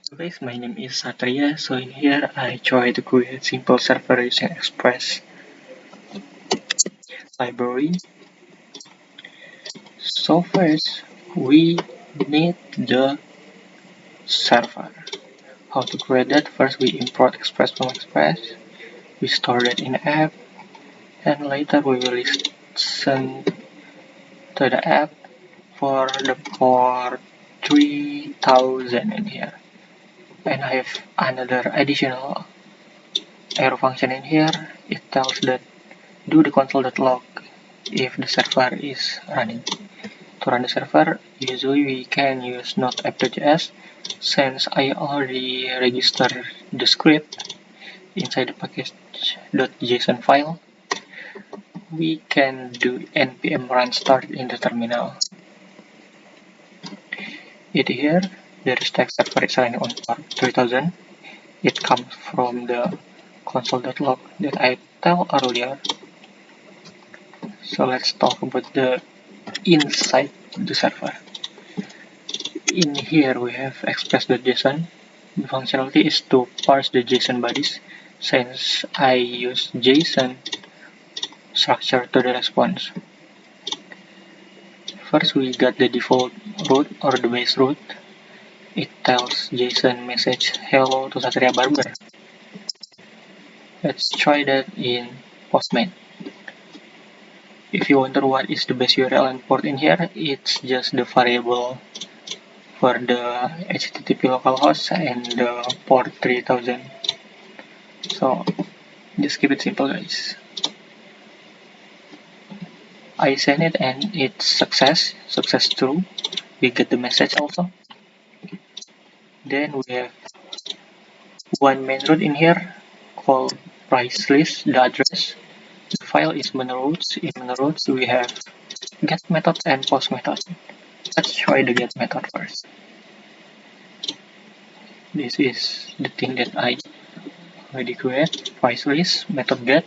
Hello guys, my name is Satria. So in here I try to create simple server using Express library. So first we need the server. How to create that? First we import Express from Express. We store that in the app, and later we will listen to the app for the port 3000 in here. And I have another additional arrow function in here. It tells that do the console.log if the server is running. To run the server, usually we can use node app.js. Since I already registered the script inside the package.json file, we can do npm run start in the terminal. It here, there is text server is running on port 3000. It comes from the console.log that I told earlier. So let's talk about the inside the server. In here we have express.json. The functionality is to parse the JSON bodies. Since I use JSON structure to the response. First we got the default root or the base root. It tells JSON message hello to Satria Barber. Let's try that in Postman. If you wonder what is the base URL and port in here, it's just the variable for the HTTP localhost and the port 3000. So just keep it simple guys. I send it and it's success true. We get the message also. Then we have one main root in here called price list, the address. The file is monoroots. In monoroots we have get method and post method. Let's try the get method first. This is the thing that I already create, price list, method get.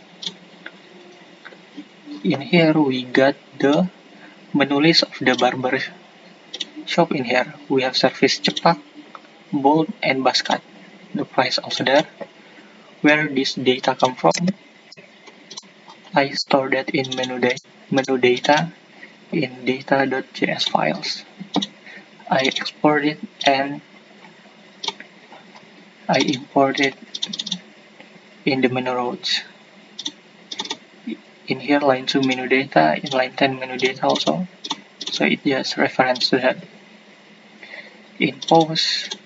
In here we got the menu list of the barber shop in here. We have service cepak, bold, and basket. The price also there. Where this data come from? I store that in menu data in data.js files. I export it and I import it in the menu routes. In here line 2 menu data, in line 10 menu data also. So it just reference to that. In post,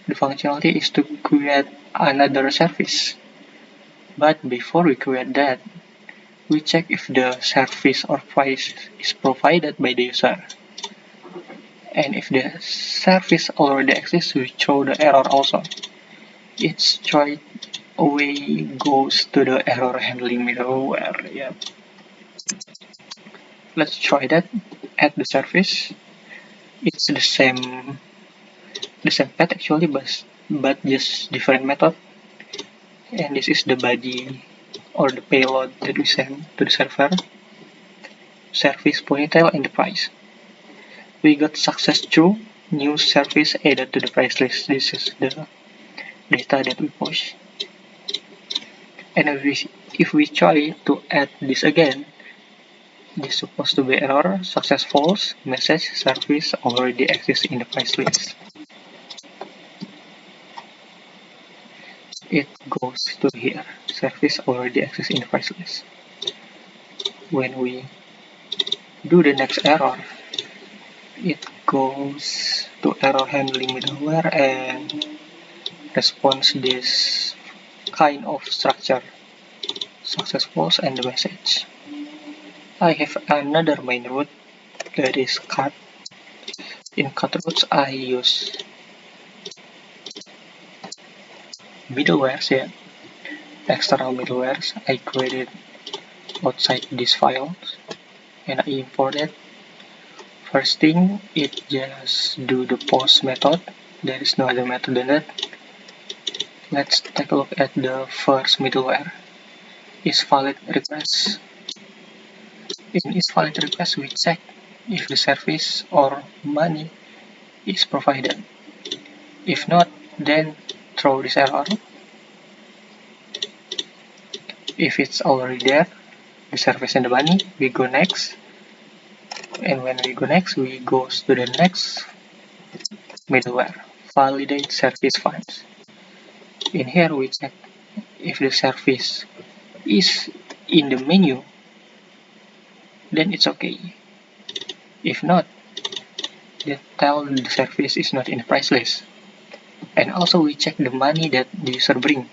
the functionality is to create another service. But before we create that, we check if the service or price is provided by the user. And if the service already exists, we throw the error also. Its straight away goes to the error handling middleware. Yeah. Let's try that. Add the service. It's the same path actually, but just different method. And this is the body or the payload that we send to the server. Service ponytail and the price. We got success true. New service added to the price list. This is the data that we push. And if we try to add this again, this is supposed to be error, success false, message service already exists in the price list. It goes to here, service already exists in the price list. When we do the next error, it goes to error handling middleware and responds this kind of structure, success false and the message. I have another main root that is cut. In cut roots I use middlewares, external middlewares I created outside these files and I import it. First thing, it just do the post method. There is no other method than that. Let's take a look at the first middleware. Is valid request. In is valid request, we check if the service or money is provided. If not, then throw this error. If it's already there, the service and the money, we go next. And when we go next, we go to the next middleware, validate service funds. In here, we check if the service is in the menu, then it's okay. If not, then tell the service is not in the price list. And also we check the money that the user bring.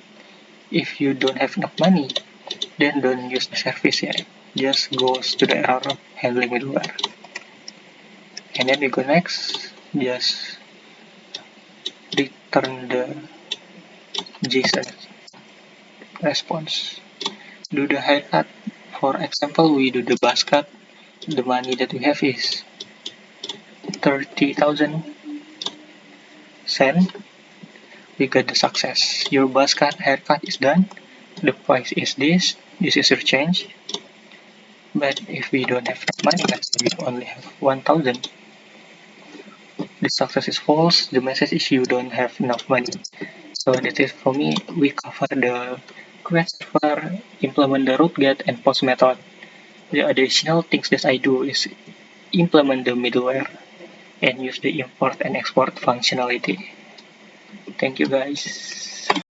If you don't have enough money, then don't use the service yet. Just goes to the error handling middleware. And then we go next, just return the JSON response. Do the haircut. For example, we do the buzz cut. The money that we have is 30,000 cents. We got the success. Your buzz cut haircut is done. The price is this. This is your change. But if we don't have enough money, let's say we only have 1,000. The success is false. The message is you don't have enough money. So that is for me. We cover the create server, implement the root get and post method. The additional things that I do is implement the middleware and use the import and export functionality. Thank you guys.